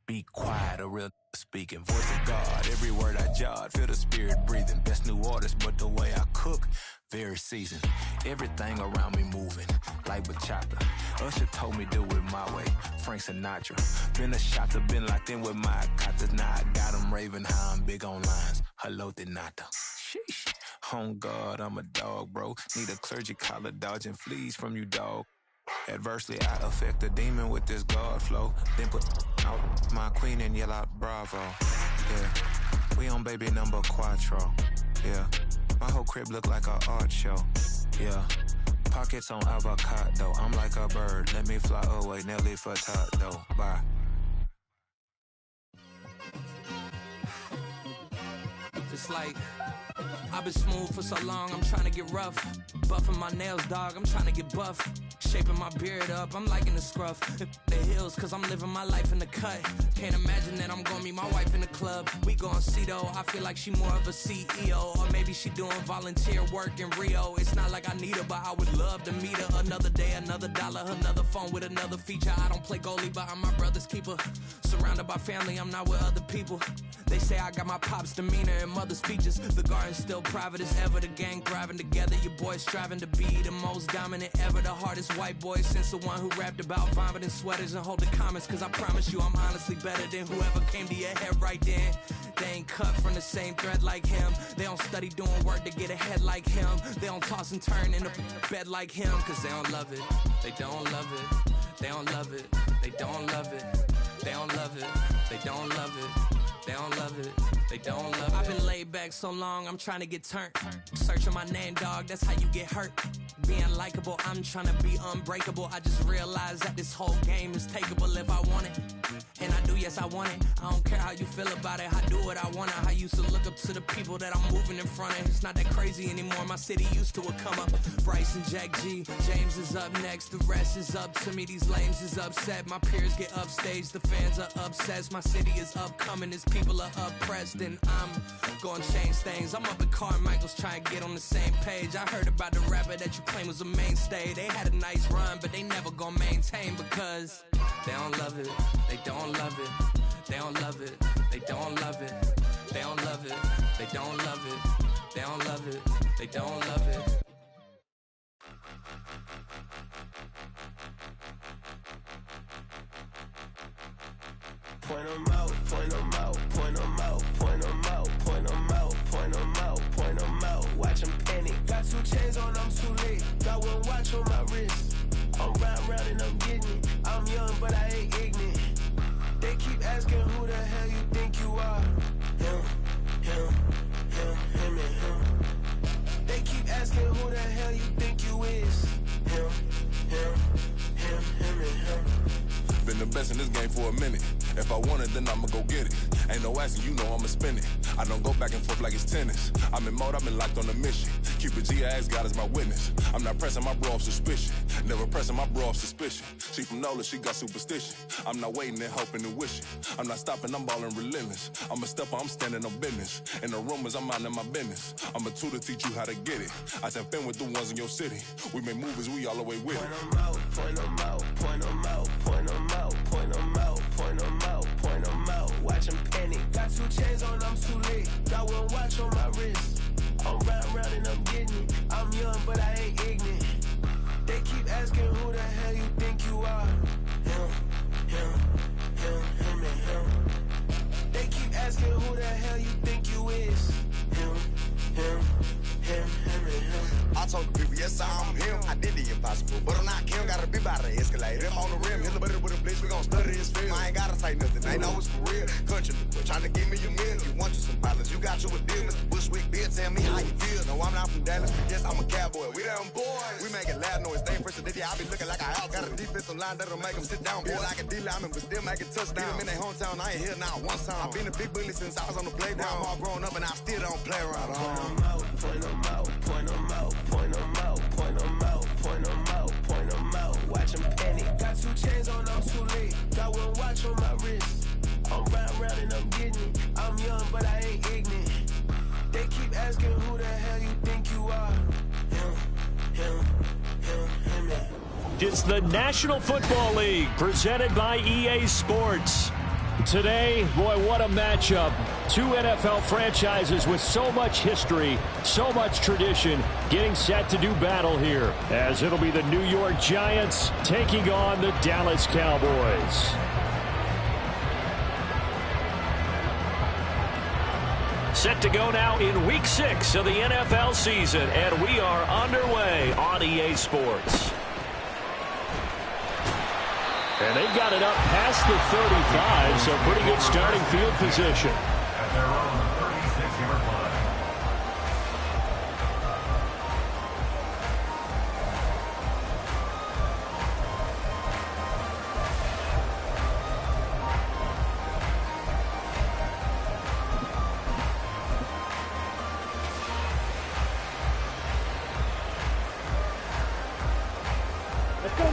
Be quiet, a real speaking. Voice of God, every word I jot. Feel the spirit breathing. Best new artist, but the way I cook, very seasoned. Everything around me moving, like bachata. Usher told me do it my way. Frank Sinatra. Been a shotter, been locked in with my katas. Now I got them raving how I'm big on lines. Hello, de nata. Sheesh. On God, I'm a dog, bro. Need a clergy collar, dodging fleas from you, dog. Adversely, I affect the demon with this God flow. Then put out my queen and yell out bravo. Yeah, we on baby number quattro. Yeah, my whole crib look like an art show. Yeah, pockets on avocado. I'm like a bird. Let me fly away, Nelly Furtado. Bye. It's like I've been smooth for so long, I'm trying to get rough. Buffing my nails, dog, I'm trying to get buff. Shaping my beard up, I'm liking the scruff. The hills, cause I'm living my life in the cut. Can't imagine that I'm gonna meet my wife in the club. We gon' see though, I feel like she more of a CEO. Or maybe she doing volunteer work in Rio. It's not like I need her, but I would love to meet her. Another day, another dollar, another phone with another feature. I don't play goalie, but I'm my brother's keeper. Surrounded by family, I'm not with other people. They say I got my pop's demeanor and mother's features. The garden's still private as ever. The gang thriving together. Your boys striving to be the most dominant ever. The hardest white boy since the one who rapped about vomiting sweaters and holding comments. Cause I promise you I'm honestly better than whoever came to your head right then. They ain't cut from the same thread like him. They don't study doing work to get ahead like him. They don't toss and turn in the bed like him. Cause they don't love it. They don't love it. They don't love it. They don't love it. They don't love it. They don't love it. They don't love it, they don't love it. I've been laid back so long, I'm trying to get turned. Searching my name, dog, that's how you get hurt. Being likable, I'm trying to be unbreakable. I just realized that this whole game is takeable if I want it. And I do, yes, I want it. I don't care how you feel about it, I do what I want. I used to look up to the people that I'm moving in front of. It's not that crazy anymore, my city used to a come up. Bryce and Jack G, James is up next. The rest is up to me, these lames is upset. My peers get upstage, the fans are obsessed. My city is upcoming, it's people are oppressed, and I'm gonna change things. I'm up at Carmichael's trying to get on the same page. I heard about the rapper that you claim was a mainstay. They had a nice run, but they never gonna maintain because they don't love it. They don't love it. They don't love it. They don't love it. They don't love it. They don't love it. They don't love it. They don't love it. Point 'em out, point 'em out, point 'em out, point 'em out, point 'em out, point 'em out, point 'em out. Watch 'em panic. Got 2 chains on, I'm too late. Got 1 watch on my wrist. I'm round and I'm getting it. I'm young, but I ain't ignorant. They keep asking who the hell you think you are. Him, him, him and him. They keep asking who the hell you think you is. Him, him and him. Been the best in this game for a minute. If I want it, then I'ma go get it. Ain't no asking, you know I'ma spend it. I don't go back and forth like it's tennis. I'm in mode, I've been locked on a mission. Keep it G, I ask God as my witness. I'm not pressing my bro off suspicion. Never pressing my bro off suspicion. She from NOLA, she got superstition. I'm not waiting and hoping and wishing. I'm not stopping, I'm balling relentless. I'm a stepper, I'm standing on business. In the rumors, I'm minding my business. I'm a tutor, teach you how to get it. I tap in with the ones in your city. We make movies, we all the way with it. Point 'em out, point 'em out, point 'em out, point 'em out, point 'em out, point 'em out, point 'em out. Watch 'em panic. Got 2 chains on, I'm too late. Got 1 watch on my wrist. I'm round and I'm getting it. I'm young, but I ain't ignorant. They keep asking who the hell you think you are. Him, him and him. They keep asking who the hell you think you is. Him and him. I told the people, yes, I'm him. I did the impossible, but I'm not Kim. Gotta be by the escalator. Him on the rim, hit the butter with a blitz. We gon' study his film. I ain't gotta say nothing. They know it's for real. Country people trying to give me a meal. You want you some violence, you got you a deal. Mr. Bushwick, bitch, tell me how you feel. No, I'm not from Dallas. Yes, I'm a cowboy. We them boys. We making loud noise. Stay fresh to the day. I be looking like a out. Got a defensive line that'll make them sit down. Feel like a D-lineman, but still make it touchdown. Beat them in their hometown. I ain't here now one time. I've been a big bully since I was on the playground. I'm all grown up and I still don't play around. Point 'em out, point 'em out, point 'em out, point 'em out, point 'em out, point 'em out, point 'em out. Watch 'em panic. Got 2 chains on, I'm too late. Got 1 watch on my wrist. I'm round and I'm getting it. I'm young, but I ain't ignorant. They keep asking who the hell you think you are. Him and him. It's the National Football League presented by EA Sports. Today, boy, what a matchup. Two NFL franchises with so much history, so much tradition, getting set to do battle here, as it'll be the New York Giants taking on the Dallas Cowboys. Set to go now in Week 6 of the NFL season, and we are underway on EA Sports. And they've got it up past the 35, so pretty good starting field position. At their own 36-yard line.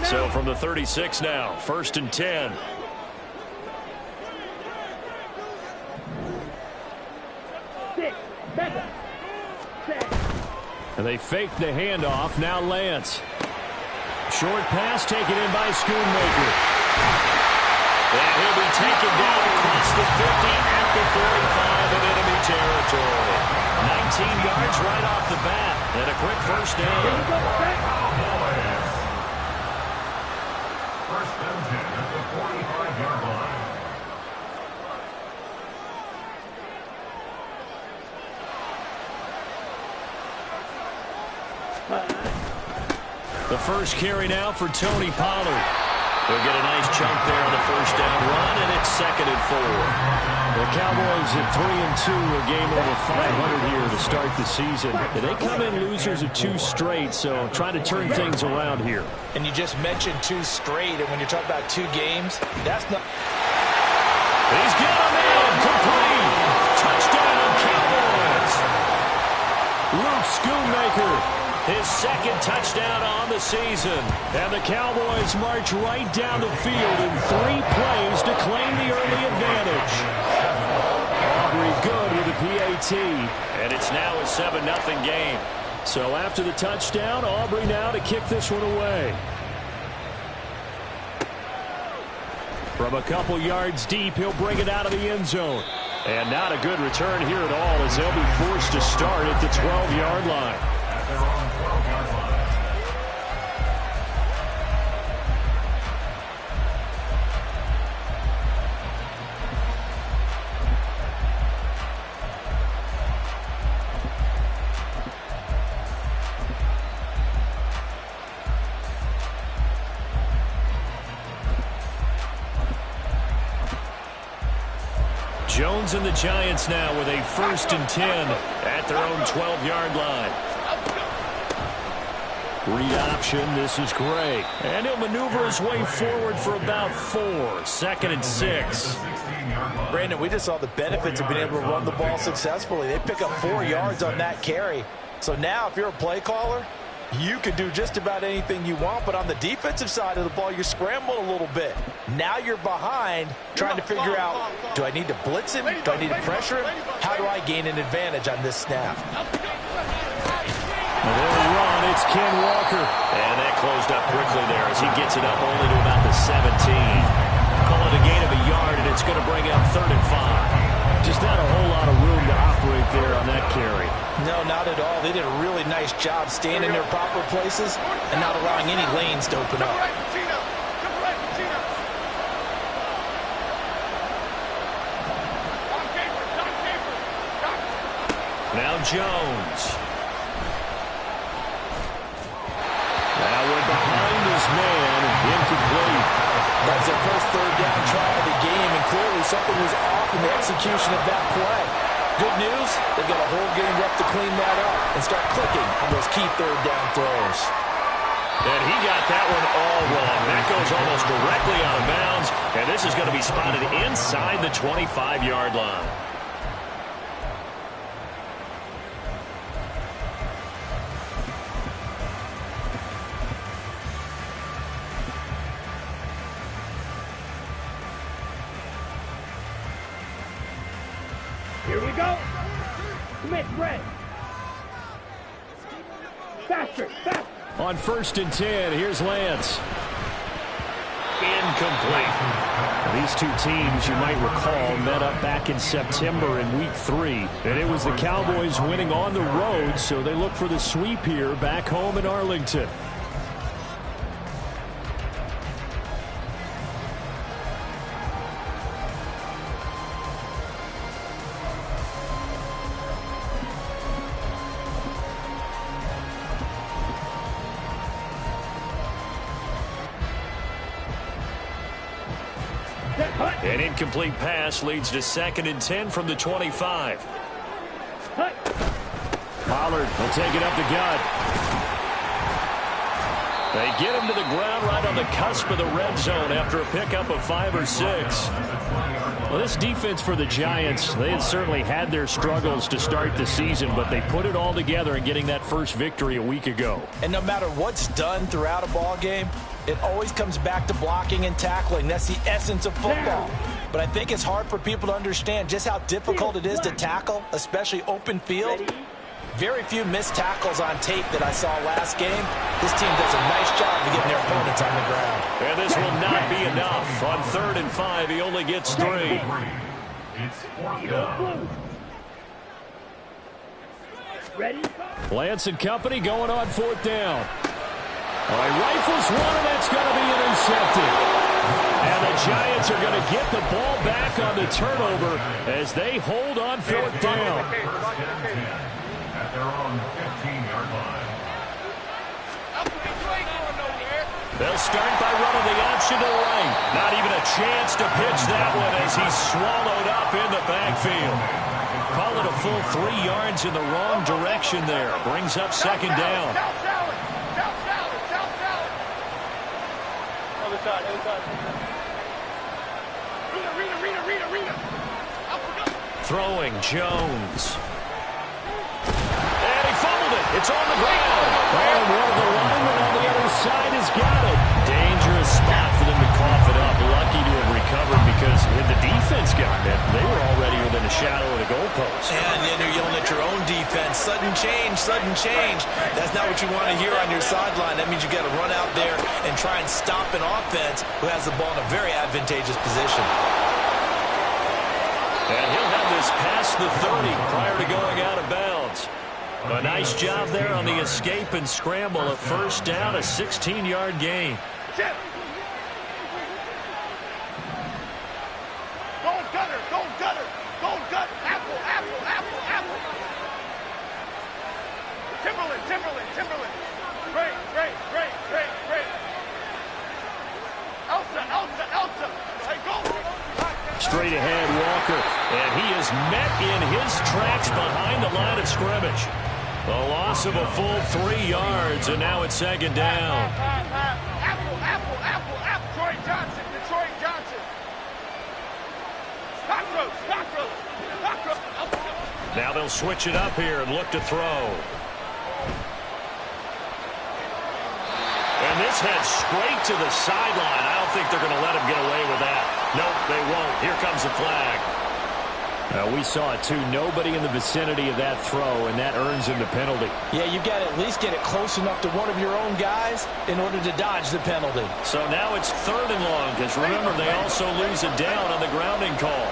So from the 36 now, 1st and 10. And they fake the handoff. Now Lance. Short pass taken in by Schoonmaker. And he'll be taken down across the 50 at the 45 in enemy territory. 19 yards right off the bat. And a quick first down. First and 10 at the 45-yard line. The first carry now for Tony Pollard. He'll get a nice chunk there on the first down run, and it's 2nd and 4. The Cowboys at 3-2, a game over 500 here to start the season. They come in losers of 2 straight, so trying to turn things around here. And you just mentioned 2 straight, and when you're talking about 2 games, that's not... He's got him in, complete. Touchdown, Cowboys. Luke Schoonmaker. His 2nd touchdown on the season. And the Cowboys march right down the field in 3 plays to claim the early advantage. Aubrey good with the PAT. And it's now a 7-0 game. So after the touchdown, Aubrey now to kick this one away. From a couple yards deep, he'll bring it out of the end zone. And not a good return here at all, as they'll be forced to start at the 12-yard line. At their own 12-yard line. Jones and the Giants now with a 1st and 10 at their own 12-yard line. Read option, this is great. And he'll maneuver his way forward for about 4. 2nd and 6. Brandon, we just saw the benefits of being able to run the ball successfully. They pick up 4 yards on that carry. So now if you're a play caller, you can do just about anything you want, but on the defensive side of the ball, you're scrambling a little bit. Now you're behind, trying to figure out, do I need to blitz him? Do I need to pressure him? How do I gain an advantage on this snap? And they'll run, it's Ken Walker. And that closed up quickly there as he gets it up only to about the 17. Call it a gain of a yard, and it's going to bring up 3rd and 5. Just not a whole lot of room to operate there on that carry. No, not at all. They did a really nice job staying in their proper places and not allowing any lanes to open up. Now Jones. Now we're behind his man, incomplete. That was their first 3rd down try of the game, and clearly something was off in the execution of that play. Good news, they've got a whole game left to clean that up and start clicking on those key 3rd down throws. And he got that one all wrong. That goes almost directly out of bounds, and this is going to be spotted inside the 25-yard line. Here we go. Smith, red. Faster, faster. On 1st and 10, here's Lance. Incomplete. These two teams, you might recall, met up back in September in Week 3. And it was the Cowboys winning on the road, so they look for the sweep here back home in Arlington. An incomplete pass leads to 2nd and 10 from the 25. Pollard will take it up the gut. They get him to the ground right on the cusp of the red zone after a pickup of 5 or 6. Well, this defense for the Giants, they had certainly had their struggles to start the season, but they put it all together in getting that first victory a week ago. And no matter what's done throughout a ball game, it always comes back to blocking and tackling. That's the essence of football. But I think it's hard for people to understand just how difficult it is to tackle, especially open field. Very few missed tackles on tape that I saw last game. This team does a nice job of getting their opponents on the ground. And this will not be enough. On 3rd and 5, he only gets 3. It's 4th down. Ready? Lance and company going on 4th down. All right, rifles one, and that's going to be intercepted. And the Giants are going to get the ball back on the turnover as they hold on 4th down. At their own 15-yard line. They'll start by running the option to the right. Not even a chance to pitch that one as he's swallowed up in the backfield. Call it a full 3 yards in the wrong direction there. Brings up 2nd down. Throwing Jones. And he fumbled it. It's on the ground. And one of the linemen on the other side has got it. Dangerous spot for them to cough it up. Lucky to have recovered because had the defense gotten it, they were already within a shadow of the goalpost. And then you're yelling at your own defense. Sudden change, sudden change. That's not what you want to hear on your sideline. That means you got to run out there and try and stop an offense who has the ball in a very advantageous position. And he'll have this past the 30 prior to going out of bounds. A nice job there on the escape and scramble. A 1st down, a 16-yard gain. Timberland. Great. Elsa. Hey, go. Straight ahead, Walker. And he is met in his tracks behind the line of scrimmage. A loss of a full 3 yards, and now it's 2nd down. Apple. Detroit Johnson. Cockroach. Now they'll switch it up here and look to throw. And this heads straight to the sideline. I don't think they're going to let him get away with that. Nope, they won't. Here comes the flag. We saw it too. Nobody in the vicinity of that throw, and that earns him the penalty. Yeah, you've got to at least get it close enough to one of your own guys in order to dodge the penalty. So now it's 3rd and long, because remember, they also lose a down on the grounding call.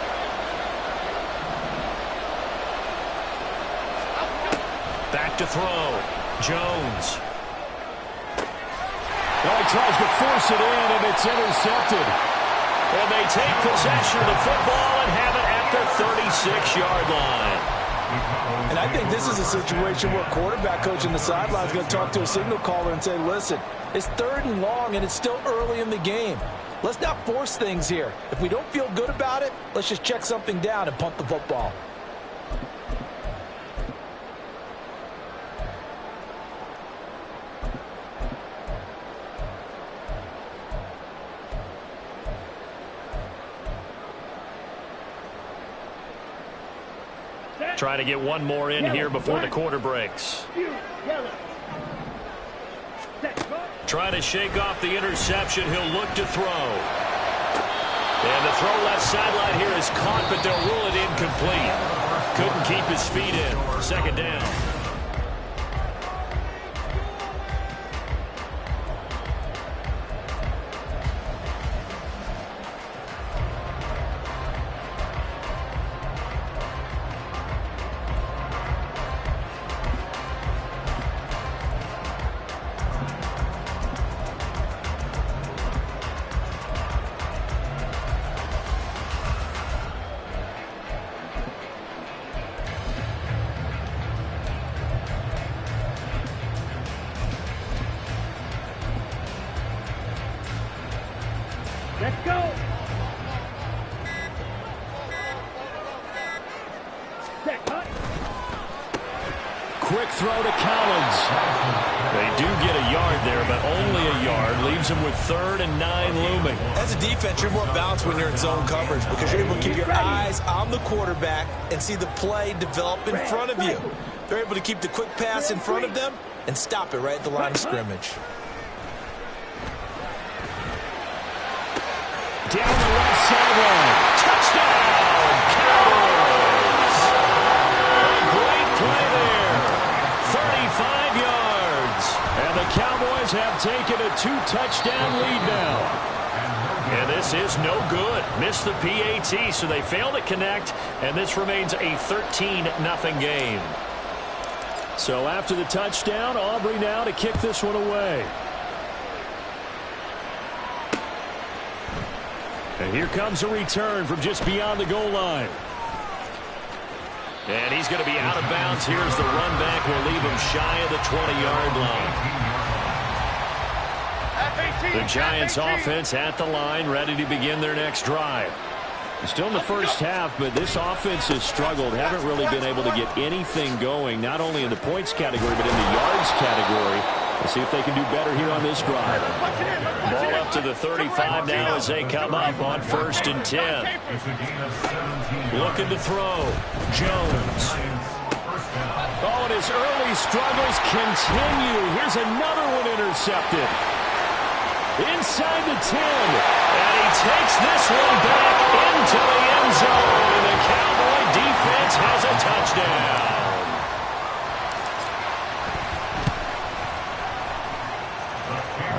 Back to throw. Jones. Well, he tries to force it in, and it's intercepted. And they take possession of the football and have it at the 36-yard line. And I think this is a situation where quarterback coach in the sideline is going to talk to a signal caller and say, listen, it's 3rd and long, and it's still early in the game. Let's not force things here. If we don't feel good about it, let's just check something down and punt the football. Trying to get one more in here before the quarter breaks. Trying to shake off the interception. He'll look to throw. And the throw left sideline here is caught, but they'll rule it incomplete. Couldn't keep his feet in. 2nd down. quick throw to Collins. They do get a yard there, but only a yard. Leaves them with 3rd and 9 looming. As a defense, you're more balanced when you're in zone coverage because you're able to keep your eyes on the quarterback and see the play develop in front of you. They're able to keep the quick pass in front of them and stop it right at the line of scrimmage. Down the left sideline. Touchdown, Cowboys. A great play there. 35 yards. And the Cowboys have taken a 2-touchdown lead now. And this is no good. Missed the PAT, so they fail to connect, and this remains a 13-0 game. So after the touchdown, Aubrey now to kick this one away. And here comes a return from just beyond the goal line. And he's going to be out of bounds. Here's the run back. We'll leave him shy of the 20-yard line. The Giants offense at the line, ready to begin their next drive. Still in the first half, but this offense has struggled. Haven't really been able to get anything going, not only in the points category, but in the yards category. We'll see if they can do better here on this drive. Ball up to the 35 now as they come up on 1st and 10. Looking to throw. Jones. Oh, and his early struggles continue. Here's another one intercepted. Inside the 10. And he takes this one back into the end zone. And the Cowboy defense has a touchdown.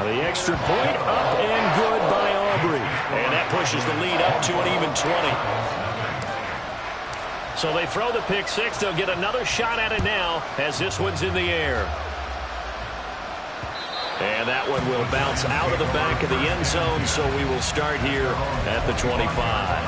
The extra point up and good by Aubrey. And that pushes the lead up to an even 20. So they throw the pick six. They'll get another shot at it now as this one's in the air. And that one will bounce out of the back of the end zone, so we will start here at the 25.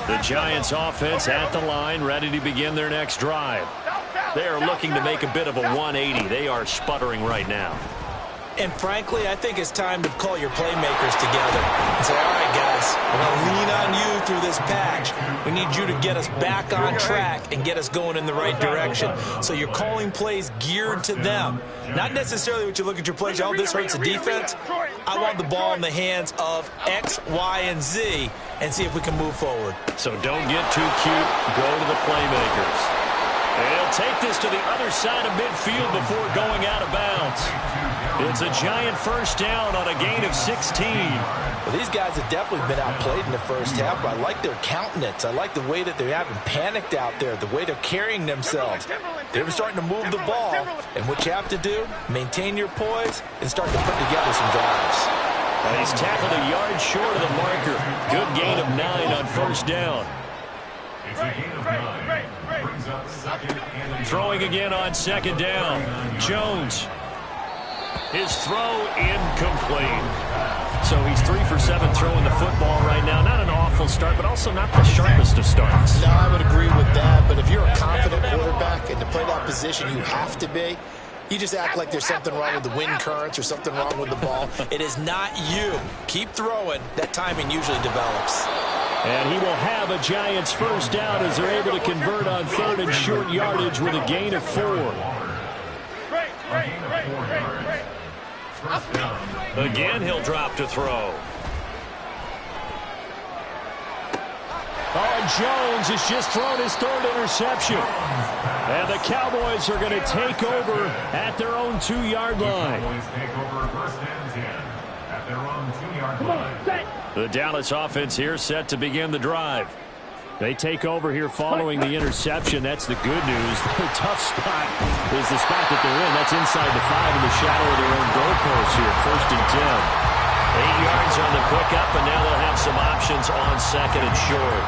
The Giants offense at the line, ready to begin their next drive. They are looking to make a bit of a 180. They are sputtering right now. And frankly, I think it's time to call your playmakers together and say, all right, guys, we're going to lean on you through this patch. We need you to get us back on track and get us going in the right direction. So you're calling plays geared to them. Not necessarily what you look at your plays, oh, this hurts the defense. I want the ball in the hands of X, Y, and Z and see if we can move forward. So don't get too cute. Go to the playmakers. And he'll take this to the other side of midfield before going out of bounds. It's a Giant first down on a gain of 16. Well, these guys have definitely been outplayed in the first half, but I like their countenance. I like the way that they haven't panicked out there, the way they're carrying themselves. They're starting to move the ball, and what you have to do, maintain your poise and start to put together some drives. And he's tackled a yard short of the marker. Good gain of 9 on first down. Throwing again on second down. Jones. His throw incomplete. So he's 3 for 7 throwing the football right now. Not an awful start, but also not the sharpest of starts. No, I would agree with that. But if you're a confident quarterback and to play that position you have to be, you just act like there's something wrong with the wind currents or something wrong with the ball. It is not you. Keep throwing. That timing usually develops. And he will have a Giants first down as they're able to convert on 3rd and short yardage with a gain of 4. Again, he'll drop to throw. Oh, Jones has just thrown his 3rd interception. And the Cowboys are going to take over at their own 2-yard line. The Dallas offense here set to begin the drive. They take over here following the interception. That's the good news. The tough spot is the spot that they're in. That's inside the 5 in the shadow of their own goalpost here. 1st and 10. 8 yards on the pickup, and now they'll have some options on 2nd and short.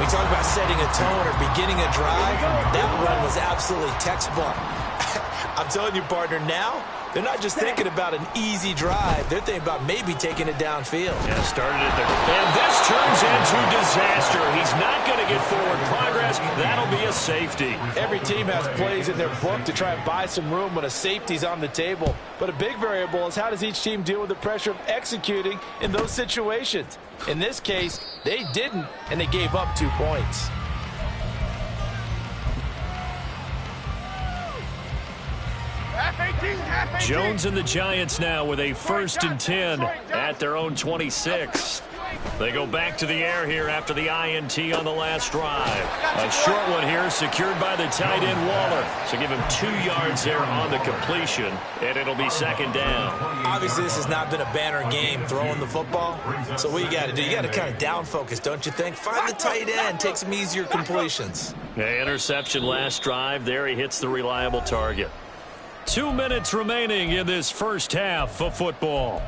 We talk about setting a tone or beginning a drive. That run was absolutely textbook. I'm telling you, partner, now they're not just thinking about an easy drive. They're thinking about maybe taking it downfield. Yeah, started it there. And this turns into disaster. He's not going to get forward progress. That'll be a safety. Every team has plays in their book to try and buy some room when a safety's on the table. But a big variable is how does each team deal with the pressure of executing in those situations. In this case, they didn't, and they gave up 2 points. Jones and the Giants now with a 1st and 10 at their own 26. They go back to the air here after the INT on the last drive. A short one here secured by the tight end Waller. So give him 2 yards there on the completion, and it'll be 2nd down. Obviously, this has not been a banner game throwing the football. So what you got to do, you got to kind of down focus, don't you think? Find the tight end, take some easier completions. Yeah, interception last drive. There he hits the reliable target. 2 minutes remaining in this first half of football.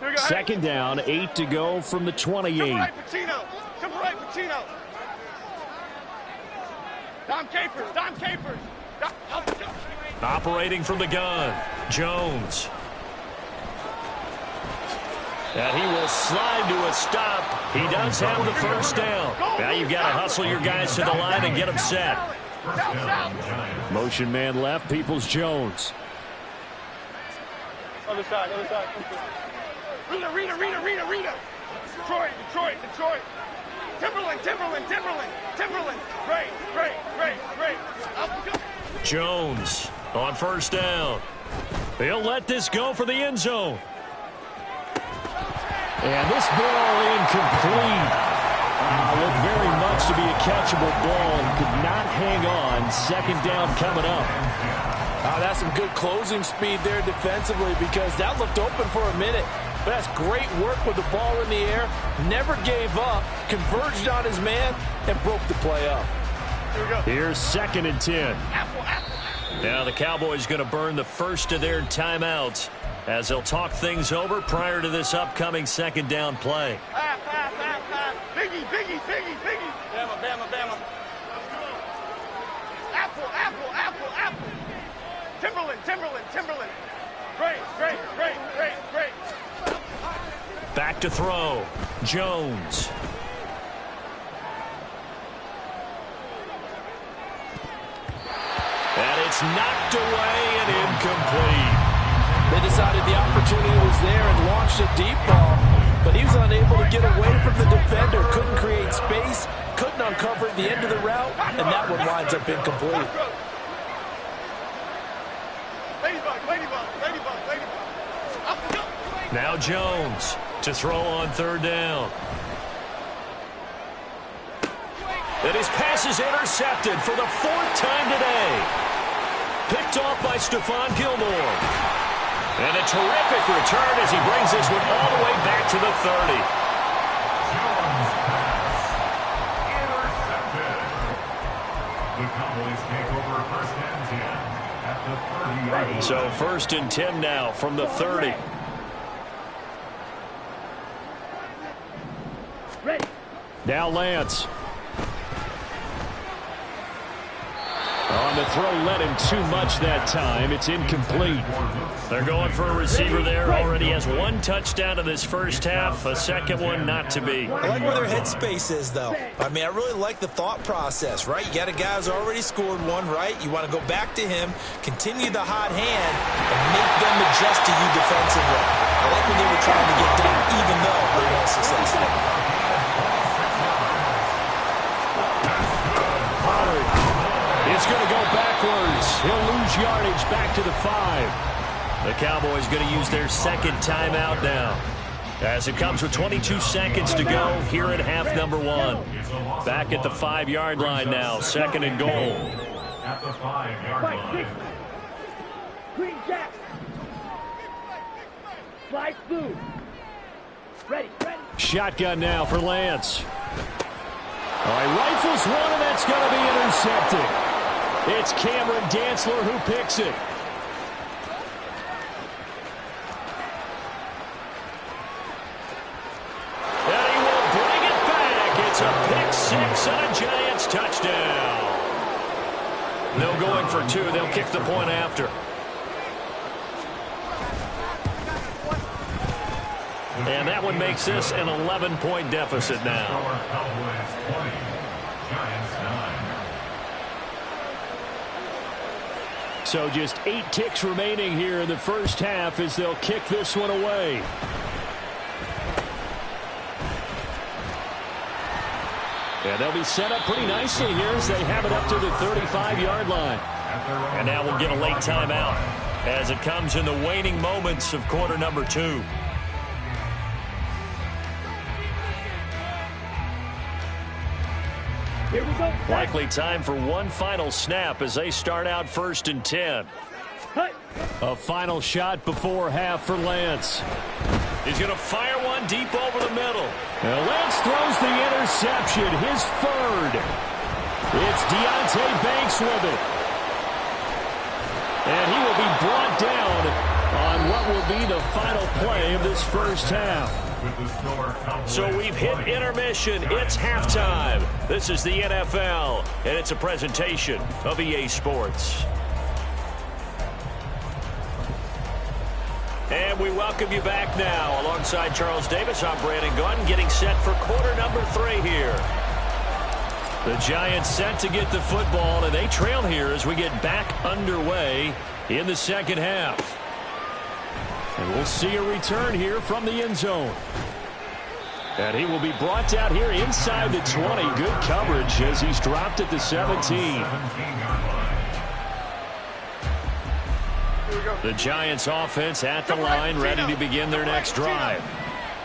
2nd down, 8 to go from the 28. Come right, Pacino. Come right, Pacino. Dom Capers. Operating from the gun, Jones. And he will slide to a stop. He does have the 1st down. Now you've got to hustle your guys to the line and get them set. Motion man left, Peoples-Jones. Other side. Rita. Detroit. Timberland. Great. Jones on 1st down. He'll let this go for the end zone. And this ball incomplete. Looked very much to be a catchable ball and could not hang on. 2nd down coming up. That's some good closing speed there defensively because that looked open for a minute. But that's great work with the ball in the air. Never gave up, converged on his man, and broke the play up. Here we go. Here's 2nd and 10. Apple. Now the Cowboys going to burn the first of their timeouts as they'll talk things over prior to this upcoming 2nd down play. Pass. Biggie. Bama. Apple. Timberland. Great. Back to throw. Jones. And it's knocked away and incomplete. They decided the opportunity was there and launched a deep ball, but he was unable to get away from the defender, couldn't create space, couldn't uncover the end of the route, and that one winds up incomplete. Ladybug. Now Jones to throw on 3rd down. And his pass is intercepted for the 4th time today. Picked off by Stephon Gilmore. And a terrific return as he brings this one all the way back to the 30. Jones pass. Intercepted. The Cowboys take over 1st and 10 at the 30-yard line. So 1st and 10 now from the 30. Now Lance. On the throw, led him too much that time. It's incomplete. They're going for a receiver there. Already has 1 touchdown in this first half. A 2nd one not to be. I like where their headspace is, though. I mean, I really like the thought process, right? You got a guy who's already scored 1, right? You want to go back to him, continue the hot hand, and make them adjust to you defensively. I like when they were trying to get done, even though they weren't successful. It's going to go backwards. He'll lose yardage back to the 5. The Cowboys going to use their 2nd timeout now. As it comes with 22 seconds to go here at half number 1. Back at the 5-yard line now. 2nd and goal. At the 5-yard line. Green Jack. Slide through. Ready. Shotgun now for Lance. All right, rifles one, and that's going to be intercepted. It's Cameron Dantzler who picks it. And he will bring it back. It's a pick 6 and a Giants touchdown. No going for two. They'll kick the point after. And that one makes this an 11-point deficit now. So just 8 ticks remaining here in the first half as they'll kick this one away. And they'll be set up pretty nicely here as they have it up to the 35-yard line. And now we'll get a late timeout as it comes in the waning moments of quarter number 2. Here we go. Likely time for one final snap as they start out 1st and 10. A final shot before half for Lance. He's going to fire one deep over the middle. Now Lance throws the interception, his 3rd. It's Deonte Banks with it. And he will be brought down on what will be the final play of this first half. So we've hit intermission. It's halftime. This is the NFL, and it's a presentation of EA Sports. And we welcome you back now. Alongside Charles Davis, I'm Brandon Gunn, getting set for quarter number 3 here. The Giants set to get the football, and they trail here as we get back underway in the second half. And we'll see a return here from the end zone. And he will be brought out here inside the 20. Good coverage as he's dropped at the 17. The Giants offense at the line, ready to begin their next drive.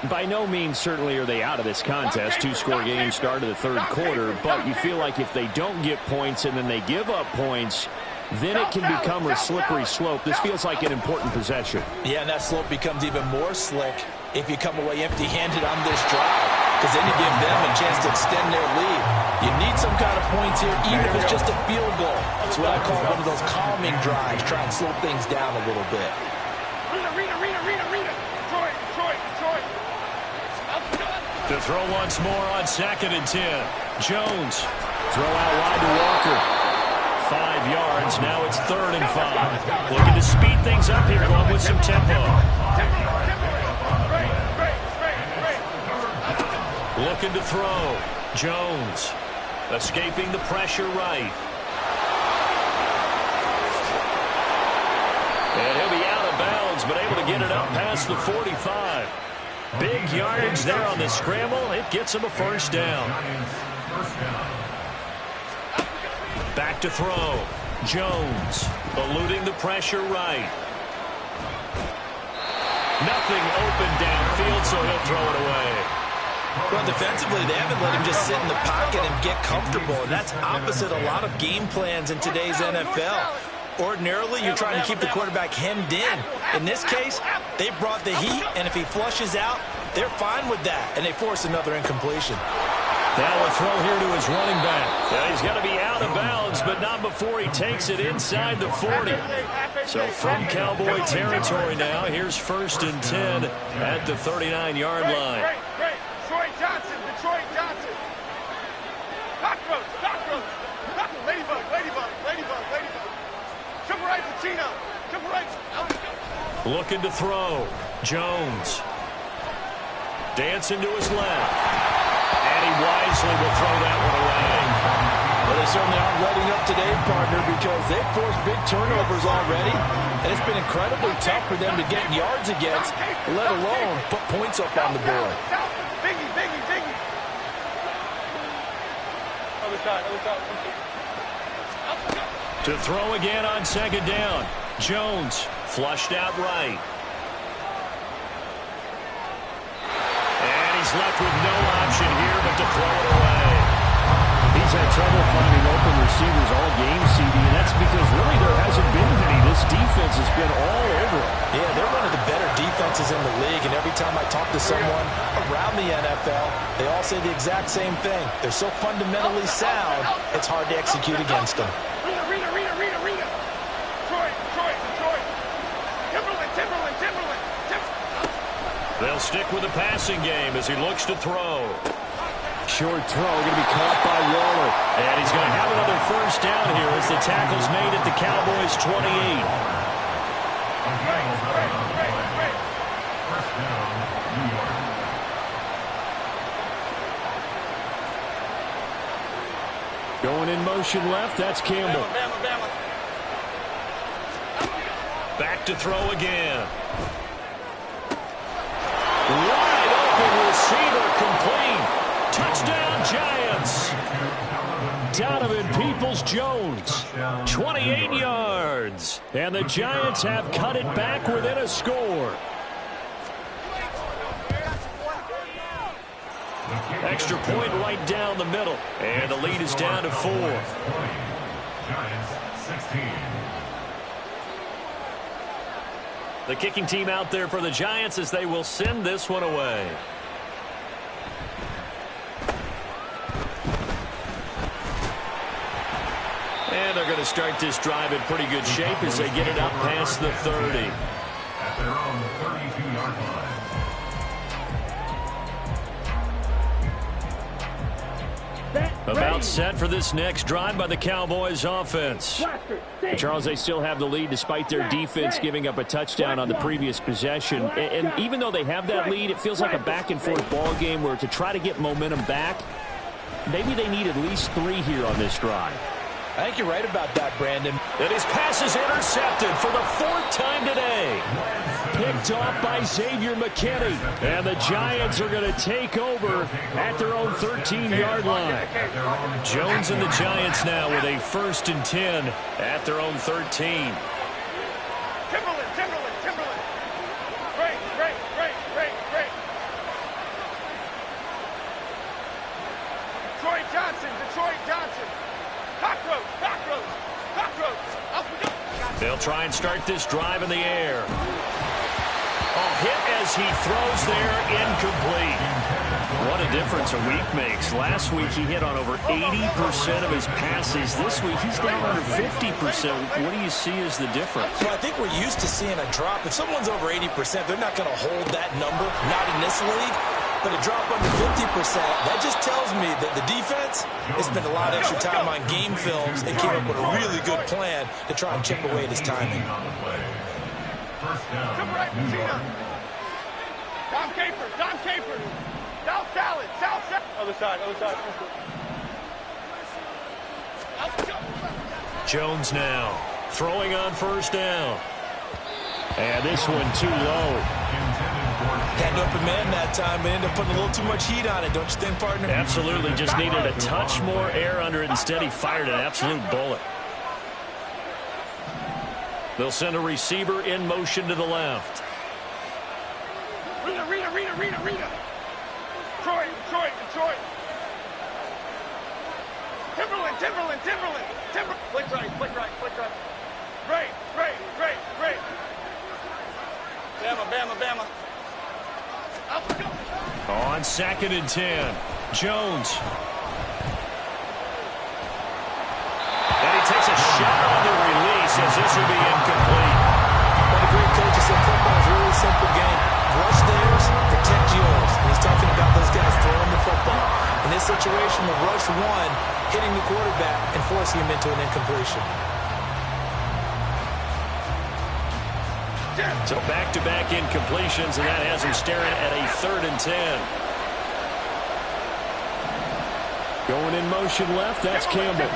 By no means certainly are they out of this contest. 2-score game start of the 3rd quarter, but you feel like if they don't get points and then they give up points, then it can become a slippery slope. This feels like an important possession. Yeah, and that slope becomes even more slick if you come away empty-handed on this drive, because then you give them a chance to extend their lead. You need some kind of points here, even if it's just a field goal. It's what I call one of those calming drives, try and slow things down a little bit. To throw once more on 2nd and 10. Jones. Throw out wide to Walker. 5 yards. Now it's 3rd and 5. Looking to speed things up here, going with some tempo. Looking to throw. Jones. Escaping the pressure right. And he'll be out of bounds, but able to get it up past the 45. Big yardage there on the scramble. It gets him a 1st down. Back to throw. Jones eluding the pressure right. Nothing open downfield, so he'll throw it away. Well, defensively, they haven't let him just sit in the pocket and get comfortable, and that's opposite a lot of game plans in today's NFL. Ordinarily, you're trying to keep the quarterback hemmed in. In this case, they brought the heat, and if he flushes out, they're fine with that, and they force another incompletion. Now a throw here to his running back. Yeah, he's got to be out of bounds, but not before he takes it inside the 40. So from Cowboy territory now, here's 1st and 10 at the 39-yard line. Detroit Johnson. Cockroach. Ladybug. Triple right to Chino. Triple right. Looking to throw. Jones. Dancing to his left. And he wisely will throw that one away. Well, they certainly aren't letting up today, partner, because they've forced big turnovers already. And it's been incredibly tough for them to get yards against, let alone put points up on the board. Biggie. Other side. To throw again on 2nd down. Jones flushed out right. And he's left with no option here but to throw it away. He's had trouble finding open receivers all game, CD, and that's because really there hasn't been many. This defense has been all over him. Yeah, they're one of the better defenses in the league, and every time I talk to someone around the NFL, they all say the exact same thing. They're so fundamentally sound, it's hard to execute against them. Rita. Detroit. Timberland. They'll stick with the passing game as he looks to throw. Short throw, going to be caught by Waller. And he's going to have another 1st down here as the tackle's made at the Cowboys' 28. First down, New York. Going in motion left, that's Campbell. Back to throw again. Wide open receiver, complete. Touchdown, Giants. Donovan Peoples-Jones, 28 yards. And the Giants have cut it back within a score. Extra point right down the middle. And the lead is down to 4. Giants 16. The kicking team out there for the Giants as they will send this one away. And they're going to start this drive in pretty good shape as they get it up past the 30. At their own 32-yard line. About set for this next drive by the Cowboys offense. Charles, they still have the lead despite their defense giving up a touchdown on the previous possession. And even though they have that lead, it feels like a back-and-forth ball game where to try to get momentum back, maybe they need at least 3 here on this drive. I think you're right about that, Brandon. And his pass is intercepted for the 4th time today. Picked off by Xavier McKinney. And the Giants are going to take over at their own 13-yard line. Jones and the Giants now with a 1st and 10 at their own 13. Timberland. Great. Detroit Johnson. Cockroach. Up we go. They'll try and start this drive in the air. Hit as he throws there, incomplete. What a difference a week makes. Last week he hit on over 80% of his passes. This week he's down under 50%. What do you see as the difference? Well, I think we're used to seeing a drop. If someone's over 80%, they're not going to hold that number, not in this league. But a drop under 50%, that just tells me that the defense has spent a lot of extra time on game films and came up with a really good plan to try and chip away at his timing. First down, New York. Dom Capers. South salad. Other side. Jones now throwing on 1st down. And this one too low. Had to open man that time, but ended up putting a little too much heat on it, don't you think, partner? Absolutely. Just needed a touch more air under it. Instead, he fired an absolute bullet. They'll send a receiver in motion to the left. Rita. Detroit. Timberland. Flick right. Great. Bama. Up we go. On 2nd and 10. Jones. And he takes a shot on the release as this will be incomplete. One of the great coaches said football is a really simple game. Rush theirs, protect yours. And he's talking about those guys throwing the football. In this situation, the rush one, hitting the quarterback and forcing him into an incompletion. So back-to-back incompletions, and that has him staring at a 3rd and 10. Going in motion left, that's Campbell.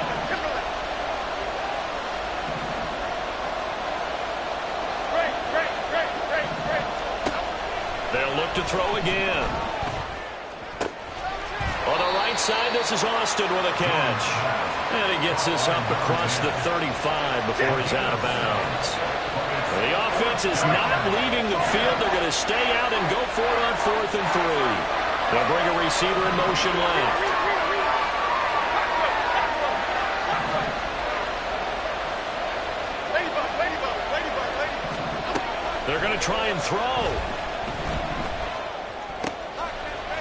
They'll look to throw again. On the right side, this is Austin with a catch. And he gets this up across the 35 before he's out of bounds. The offense is not leaving the field. They're going to stay out and go for it on 4th and 3. They'll bring a receiver in motion left. They're going to try and throw.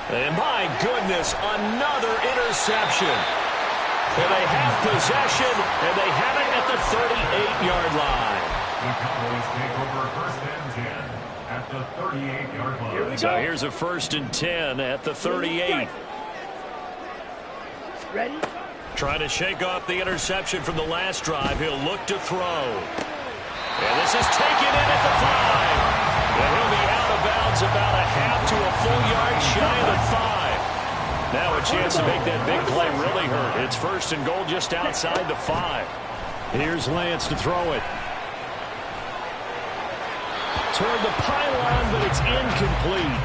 And my goodness, another interception. And they have possession, and they have it at the 38-yard line. The Cowboys take over 1st and 10 at the 38-yard line. So here's a 1st and 10 at the 38. Ready? Trying to shake off the interception from the last drive. He'll look to throw. And this is taken in at the 5. And he'll be out of bounds about a half to a full yard shy of the 5. Now a chance to make that big play really hurt. It's 1st and goal just outside the 5. Here's Lance to throw it. Toward the pylon, but it's incomplete.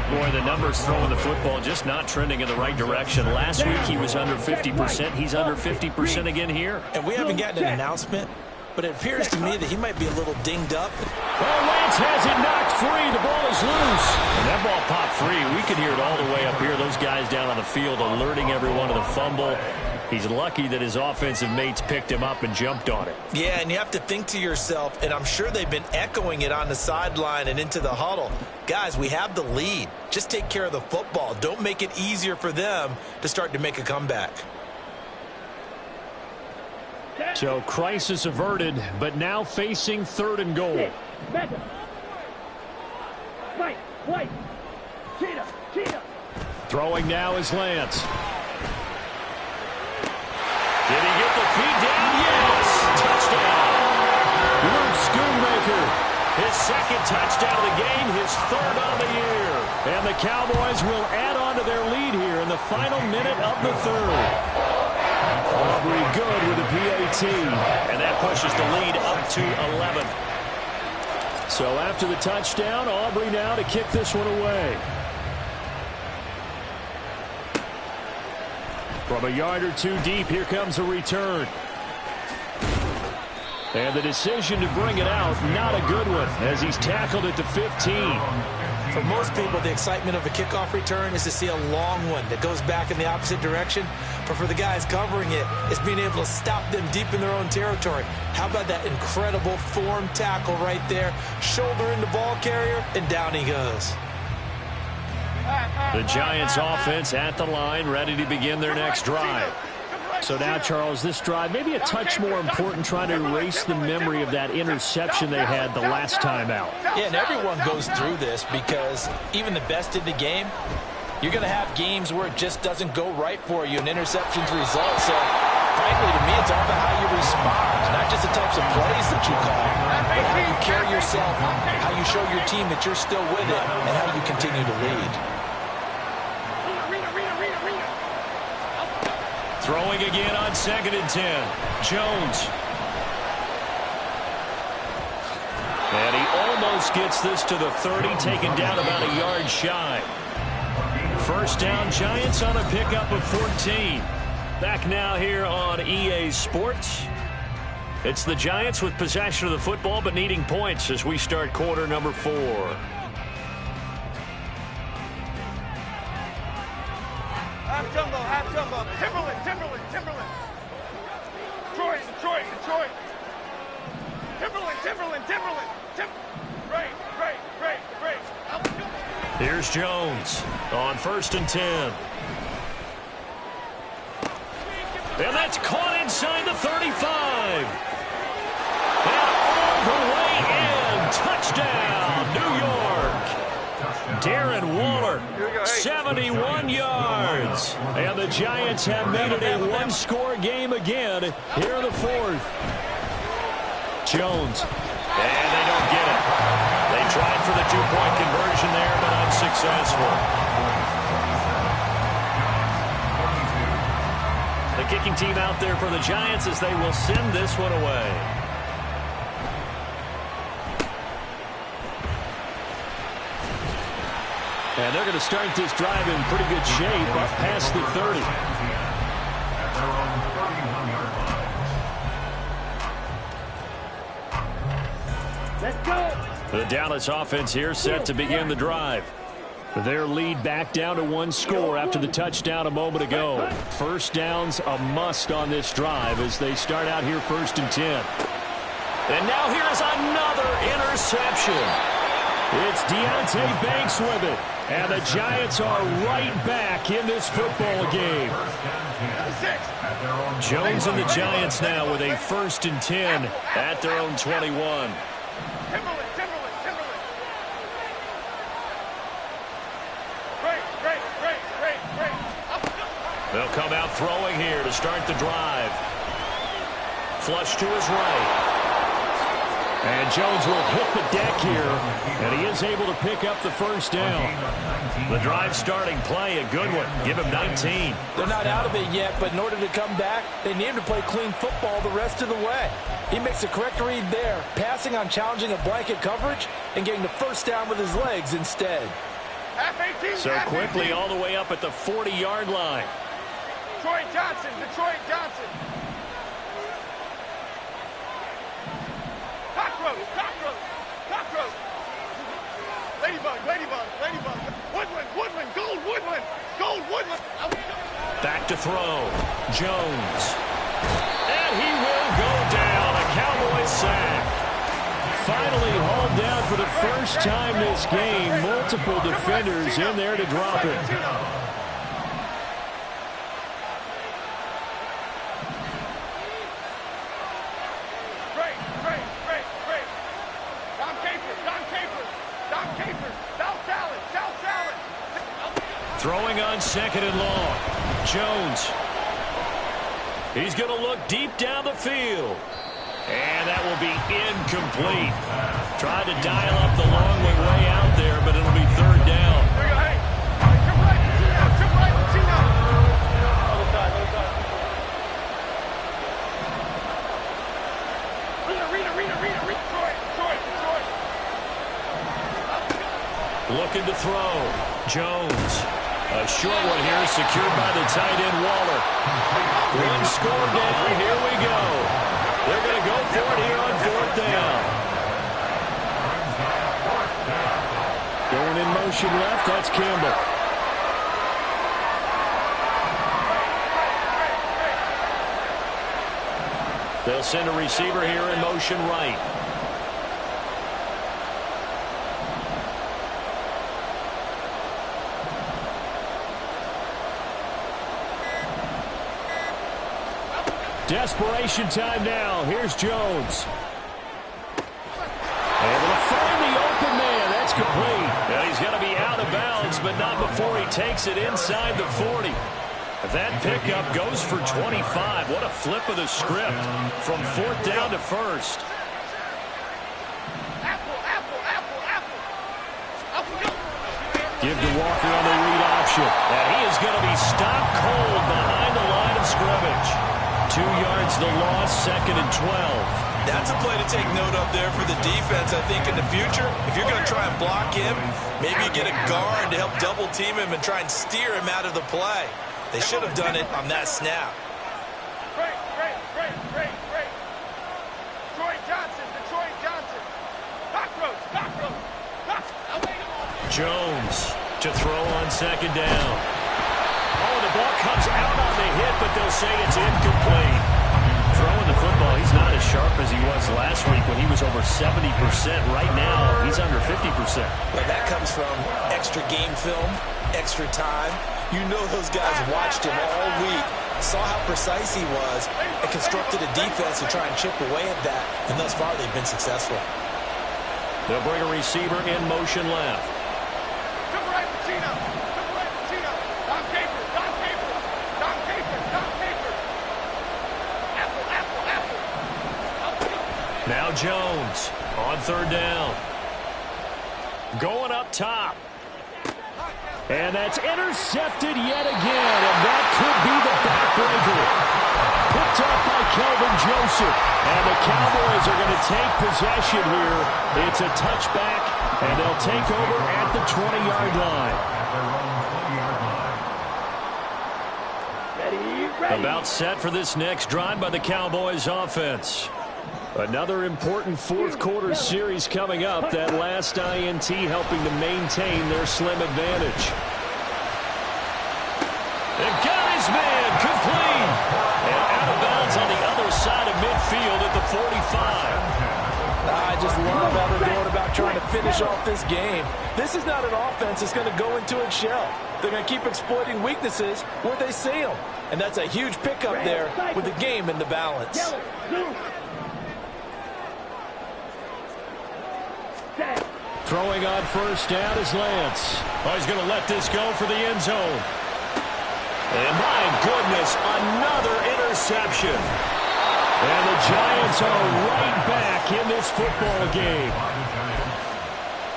Boy, the numbers throwing the football just not trending in the right direction. Last week he was under 50%. He's under 50% again here. And we haven't gotten an announcement, but it appears to me that he might be a little dinged up. Oh, Lance has it knocked free. The ball is loose. And that ball popped free. We can hear it all the way up here. Those guys down on the field alerting everyone of the fumble. He's lucky that his offensive mates picked him up and jumped on it. Yeah, and you have to think to yourself, and I'm sure they've been echoing it on the sideline and into the huddle. Guys, we have the lead. Just take care of the football. Don't make it easier for them to start to make a comeback. So crisis averted, but now facing 3rd and goal. Throwing now is Lance. Did he get the feed down? Yes! Touchdown! Luke Schoonmaker, his 2nd touchdown of the game, his 3rd on the year. And the Cowboys will add on to their lead here in the final minute of the 3rd. Aubrey good with a PAT. And that pushes the lead up to 11. So after the touchdown, Aubrey now to kick this one away. From a yard or 2 deep, here comes a return. And the decision to bring it out, not a good one, as he's tackled at the 15. For most people, the excitement of a kickoff return is to see a long one that goes back in the opposite direction. But for the guys covering it, it's being able to stop them deep in their own territory. How about that incredible form tackle right there? Shoulder in the ball carrier, and down he goes. The Giants offense at the line, ready to begin their next drive. So now, Charles, this drive maybe a touch more important, trying to erase the memory of that interception they had the last time out. Yeah, and everyone goes through this because even the best in the game, you're going to have games where it just doesn't go right for you and interceptions result. So, frankly, to me, it's all about how you respond, not just the types of plays that you call, but how you carry yourself, how you show your team that you're still with it, and how you continue to lead. Throwing again on 2nd and 10. Jones. And he almost gets this to the 30, taken down about a yard shy. 1st down, Giants on a pickup of 14. Back now here on EA Sports. It's the Giants with possession of the football, but needing points as we start quarter number 4. Half jumbo. Timberland. Detroit. Timberland. Great. Here's Jones on 1st and 10. And that's caught inside the 35. And all the way in. Touchdown, New York. Darren Waller, 71 yards. And the Giants have made it a one-score game again here in the 4th. Jones. And they don't get it. They tried for the 2-point conversion there, but unsuccessful. The kicking team out there for the Giants as they will send this one away. And they're going to start this drive in pretty good shape up past the 30. Let's go. The Dallas offense here set to begin the drive. Their lead back down to 1 score after the touchdown a moment ago. 1st down's a must on this drive as they start out here 1st and 10. And now here's another interception. It's Deontay Banks with it. And the Giants are right back in this football game. Jones and the Giants now with a 1st and 10 at their own 21. Timberland. They'll come out throwing here to start the drive. Flush to his right. And Jones will hit the deck here, and he is able to pick up the first down. The drive starting play, a good one. Give him 19. They're not out of it yet, but in order to come back, they need him to play clean football the rest of the way. He makes the correct read there, passing on challenging a blanket coverage and getting the first down with his legs instead. So quickly all the way up at the 40-yard line. Detroit Johnson. Cockroach. Ladybug. Gold Woodland. Back to throw. Jones. And he will go down. A Cowboys sack. Finally hauled down for the first time this game. Multiple defenders in there to drop it. Throwing on second and long. Jones. He's going to look deep down the field. And that will be incomplete. Tried to dial up the long way out there, but it'll be third down. Looking to throw. Jones. A short one here, secured by the tight end, Waller. One score down, here we go. They're going to go for it here on fourth down. Going in motion left, that's Campbell. They'll send a receiver here in motion right. Desperation time now. Here's Jones. Able to find the open man. That's complete. And he's going to be out of bounds, but not before he takes it inside the 40. That pickup goes for 25. What a flip of the script from fourth down to first. Give to Walker on the read option. And he is going to be stopped cold behind the line of scrimmage. 2 yards the loss, second and 12. That's a play to take note of there for the defense, I think, in the future. If you're going to try and block him, maybe you get a guard to help double team him and try and steer him out of the play. They should have done it on that snap. Great. Detroit Johnson. Cockroach. Jones to throw on second down. Oh, the ball comes out on the hit, but they'll say it's incomplete. Throwing the football, he's not as sharp as he was last week when he was over 70%. Right now, he's under 50%. Well, that comes from extra game film, extra time. You know those guys watched him all week, saw how precise he was, and constructed a defense to try and chip away at that. And thus far, they've been successful. They'll bring a receiver in motion left. Now Jones on third down. Going up top. And that's intercepted yet again. And that could be the backbreaker. Picked up by Kelvin Joseph. And the Cowboys are going to take possession here. It's a touchback, and they'll take over at the 20-yard line. About set for this next drive by the Cowboys offense. Another important fourth quarter series coming up. That last INT helping to maintain their slim advantage. And got his man complete. And out of bounds on the other side of midfield at the 45. I just love how they're going about trying to finish off this game. This is not an offense that's going to go into its shell. They're going to keep exploiting weaknesses where they see them. And that's a huge pickup there with the game in the balance. Throwing on first down is Lance. Oh, he's going to let this go for the end zone. And my goodness, another interception. And the Giants are right back in this football game.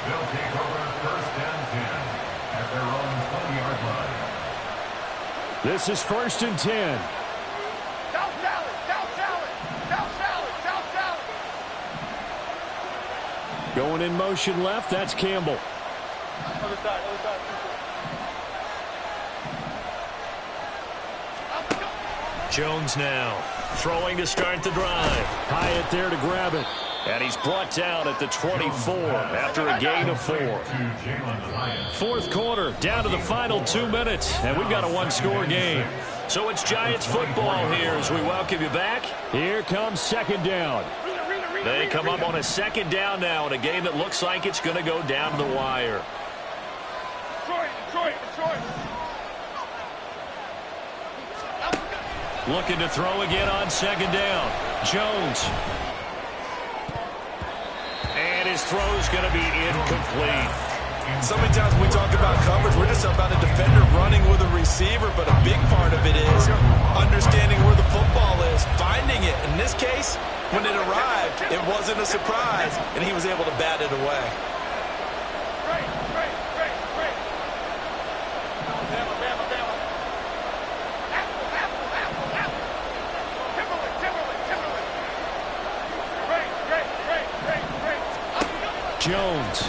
They'll take over 1st and 10 at their own 20-yard line. This is 1st and 10. South salad, south salad, south salad, south salad. Going in motion left, that's Campbell. Other side, other side. Jones now throwing to start the drive. Hyatt there to grab it. And he's brought down at the 24 after a gain of 4. 4th quarter, down to the final 2 minutes. And we've got a one-score game. So it's Giants football here as we welcome you back. Here comes 2nd down. They come up on a 2nd down now in a game that looks like it's going to go down to the wire. Detroit. Looking to throw again on 2nd down. Jones. And his throw's going to be incomplete. So many times when we talk about coverage, we're just about a defender running with a receiver, but a big part of it is understanding where the football is, finding it. In this case, when it arrived, it wasn't a surprise, and he was able to bat it away. Jones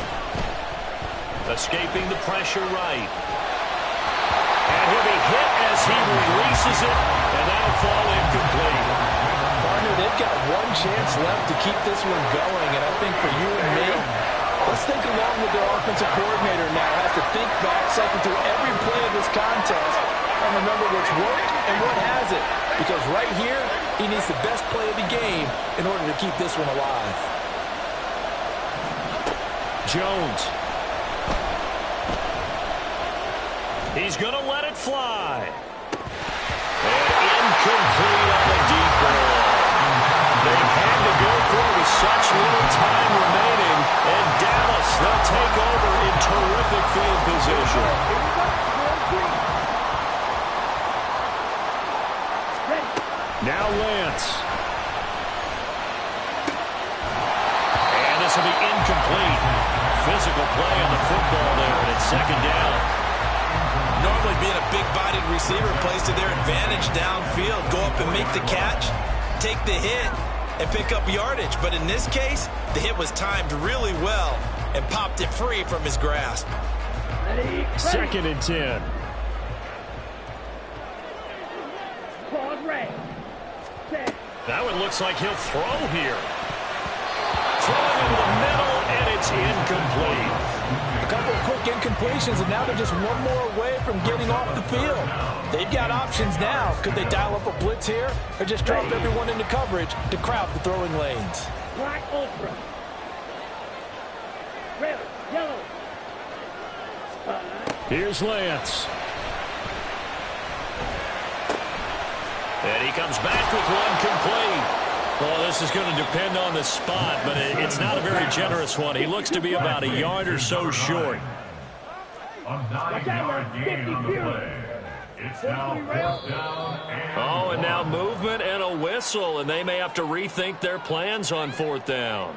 escaping the pressure right. And he'll be hit as he releases it, and that'll fall incomplete. Partner, they've got one chance left to keep this one going, and I think for you and me, let's think along with their offensive coordinator now. Has to think back, cycle through every play of this contest, and remember what's worked and what hasn't. Because right here, he needs the best play of the game in order to keep this one alive. Jones. He's going to let it fly. And incomplete on the deep ball. They had to go for it with such little time remaining. And Dallas, they'll take over in terrific field position. Now Lance. And this will be incomplete. Physical play on the football there, and it's 2nd down. Normally being a big-bodied receiver plays to their advantage downfield. Go up and make the catch, take the hit, and pick up yardage. But in this case, the hit was timed really well and popped it free from his grasp. 2nd and 10. That one looks like he'll throw here. Throwing into the middle, and it's incomplete. A couple of quick incompletions, and now they're just one more away from getting off the field. They've got options now. Could they dial up a blitz here or just drop everyone into coverage to crowd the throwing lanes? Black ultra. Red, yellow. Here's Lance. And he comes back with one complete. Well, this is going to depend on the spot, but it's not a very generous one. He looks to be about a yard or so short. A 9-yard gain on the play. It's now 4th down and and now movement and a whistle, and they may have to rethink their plans on 4th down.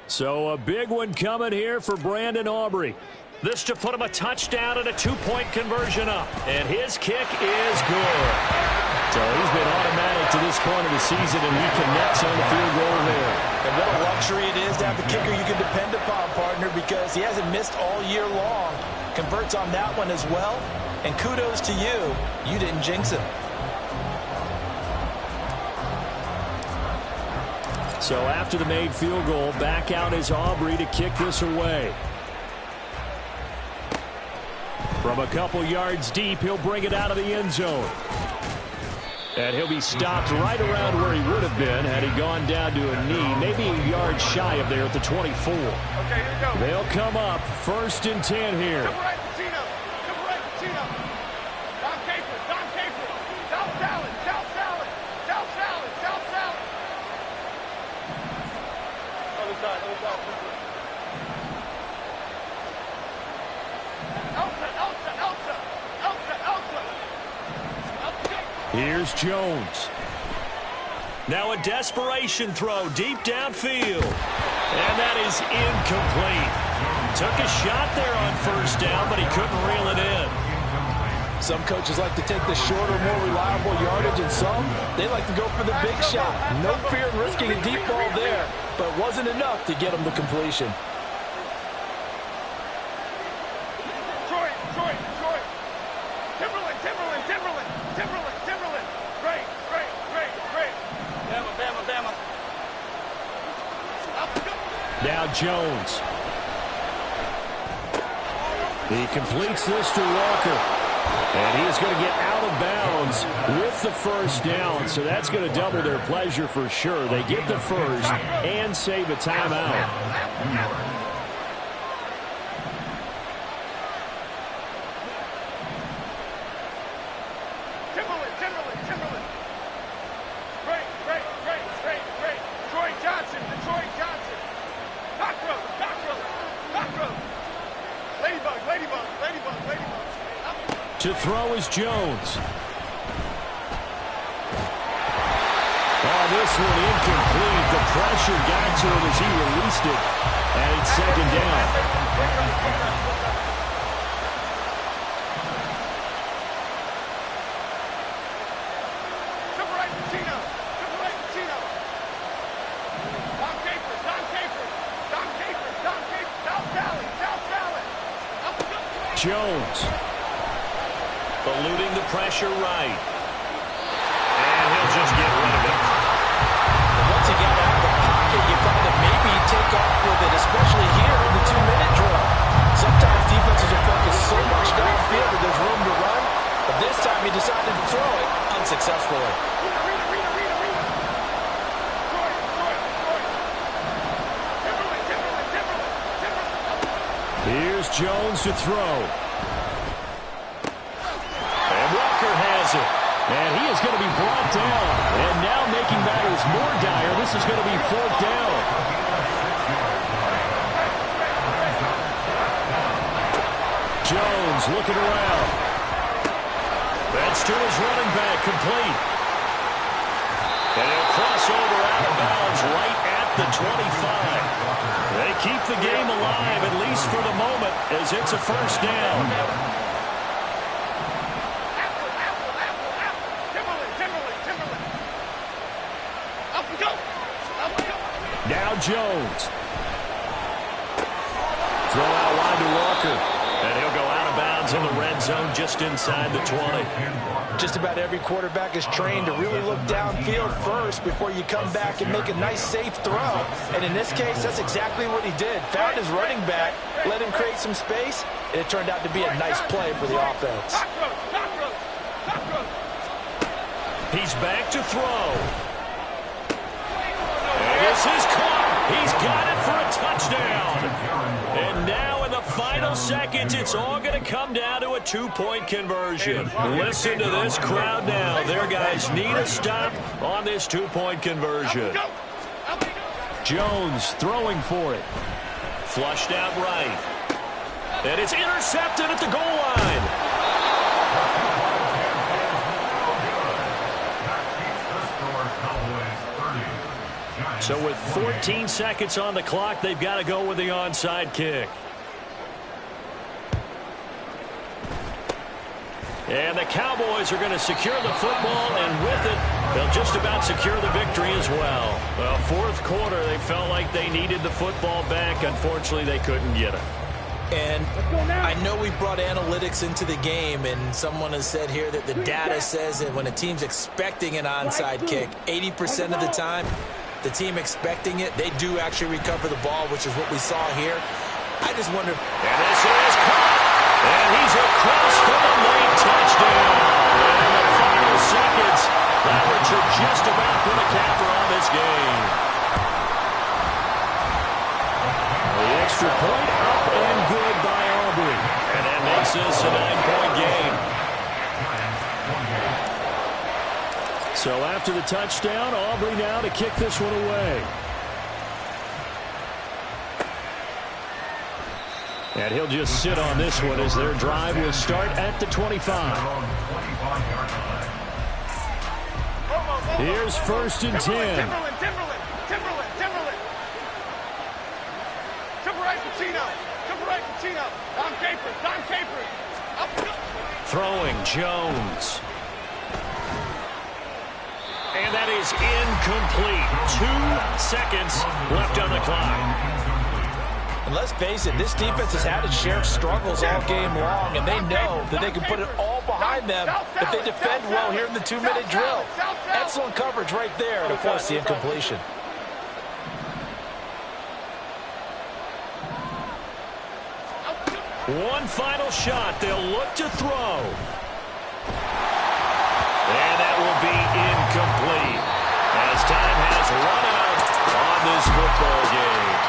So a big one coming here for Brandon Aubrey. This to put him a touchdown and a 2-point conversion up. And his kick is good. So he's been automatic to this point of the season, and he connects on the field goal there. And what a luxury it is to have a kicker you can depend upon, partner, because he hasn't missed all year long. Converts on that one as well. And kudos to you. You didn't jinx him. So after the made field goal, back out is Aubrey to kick this away. From a couple yards deep, he'll bring it out of the end zone. And he'll be stopped right around where he would have been had he gone down to a knee, maybe a yard shy of there at the 24. Okay, here we go. They'll come up 1st and 10 here. Double right, Pacino. Double right, Pacino. Don Capron, Don Capron. South salad, South salad, South salad, South salad. Other side, other side. Elsa, Elsa, Elsa, Elsa, Elsa. Here's Jones. Now a desperation throw deep downfield. And that is incomplete. Took a shot there on first down, but he couldn't reel it in. Some coaches like to take the shorter, more reliable yardage, and some, they like to go for the big shot. No fear in risking a deep ball there, but it wasn't enough to get him to completion. Timberland. Great. Bama. Now Jones. He completes this to Walker. And he is going to get out of bounds with the first down. So that's going to double their pleasure for sure. They get the first and save a timeout. Timberland. Great. Detroit Johnson. Cockroach. Ladybug. To throw is Jones. Oh, this one incomplete. The pressure got to him as he released it. And it's second down. Jones. Eluding the pressure right. And he'll just get rid of it. Once he got out of the pocket, you thought that maybe he'd take off with it, especially here in the 2-minute drill. Sometimes defenses will focus so much downfield that there's room to run, but this time he decided to throw it unsuccessfully. Here's Jones to throw. And Walker has it. And he is going to be brought down. And now making matters more dire, this is going to be fourth down. Jones looking around. That's to his running back, complete. And he'll cross over out of bounds right at the 25. They keep the game alive, at least for the moment, as it's a first down. Timberland. Up we go. Now Jones. Throw out wide to Walker. And he'll go out of bounds in the red zone just inside the 20. Just about every quarterback is trained to really look downfield first before you come back and make a nice, safe throw. And in this case, that's exactly what he did. Found his running back, let him create some space, and it turned out to be a nice play for the offense. He's back to throw. And this is caught. He's got it for a touchdown. And now in the final seconds, it's all going to come down to a two-point conversion. Listen to this crowd now. Their guys need a stop on this two-point conversion. Jones throwing for it. Flushed out right. And it's intercepted at the goal line. So with 14 seconds on the clock, they've got to go with the onside kick. And the Cowboys are going to secure the football, and with it, they'll just about secure the victory as well. Well, fourth quarter, they felt like they needed the football back. Unfortunately, they couldn't get it. And I know we brought analytics into the game, and someone has said here that the data says that when a team's expecting an onside kick, 80% of the time, the team expecting it, they do actually recover the ball, which is what we saw here. I just wonder. And this is caught. And he's across for the late touchdown. And in the final seconds, that should just about put a capper on this game. The extra point up and good by Aubrey. And that makes this a 9-point game. So after the touchdown, Aubrey now to kick this one away. And he'll just sit on this one as their drive will start at the 25. Here's 1st and 10. Timberland. To the right, Pacino. Don Capers. Throwing Jones. And that is incomplete. 2 seconds left on the clock. And let's face it, this defense has had its share of struggles all game long, and they know that they can put it all behind them if they defend well here in the 2-minute drill. Excellent coverage right there to force the incompletion. One final shot. They'll look to throw. And that will be incomplete as time has run out on this football game.